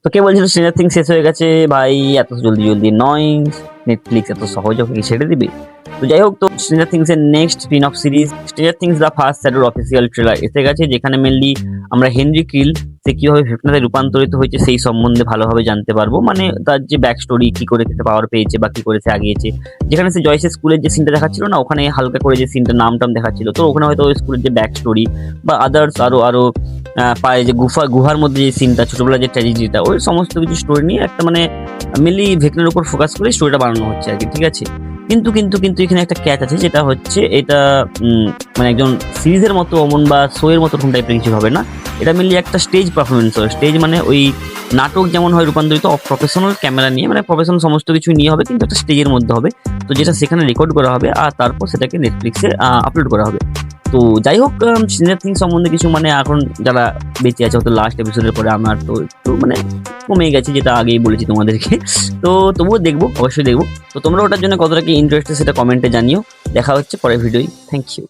তো কে বলছিল stranger things শেষ হয়ে গেছে? ভাই এত জলদি জলদি নয়, নেটফ্লিক্স এত সহজ ওকে ছেড়ে দিবে। তো যাই হোক, তো স্ট্রেঞ্জার থিংস এর next spin off series stranger things the first শ্যাডোর অফিসিয়াল ট্রেলার এসে গেছে, যেখানে মেনলি আমরা হেনরি ক্রিল সে কিভাবে ভেপনাতে রূপান্তরিত হয়েছে সেই সম্বন্ধে ভালোভাবে জানতে পারবো। মানে তার যে ব্যাক স্টোরি, কি করে সে পাওয়ার পেয়েছে বা কি করে সে আগিয়েছে। যেখানে সে জয়সের স্কুলের যে সিনটা দেখাচ্ছিল না, ওখানে হালকা করে যে সিনটা নাম টাম দেখাচ্ছিল, তো ওখানে হয়তো ওই স্কুলের যে ব্যাক স্টোরি বা আদার্স আরো আরো পায়ে যে গুহার মধ্যে যে সিনটা, ছোটবেলার যে ট্র্যাজেডিটা, ওই সমস্ত কিছু স্টোরি নিয়ে একটা মানে মেনলি ভেকনার উপর ফোকাস করে স্টোরিটা বানানো হচ্ছে আর কি, ঠিক আছে। কিন্তু কিন্তু কিন্তু এখানে একটা ক্যাচ আছে, যেটা হচ্ছে এটা মানে একজন সিরিজের মতো অমন বা শো এর মতো টাইপের কিছু হবে না। এটা মেনলি একটা স্টেজ পারফরমেন্স হবে। স্টেজ মানে ওই নাটক যেমন হয় রূপান্তরিত প্রফেশনাল ক্যামেরা নিয়ে, মানে প্রফেশনাল সমস্ত কিছু নিয়ে হবে, কিন্তু একটা স্টেজের মধ্যে হবে। তো যেটা সেখানে রেকর্ড করা হবে আর তারপর সেটাকে নেটফ্লিক্সে আপলোড করা হবে। তো যাই হোক, স্ট্রেঞ্জার থিংস সম্বন্ধে কিছু মানে এখন যারা বেঁচে আছে, হয়তো লাস্ট এপিসোডের পরে আমার তো একটু মানে কমে গেছে, যেটা আগেই বলেছি তোমাদেরকে। তো তবুও দেখবো, অবশ্যই দেখবো। তো তোমরা ওটার জন্য কতটা কি ইন্টারেস্টেড সেটা কমেন্টে জানিও। দেখা হচ্ছে পরের ভিডিওয়। Thank you.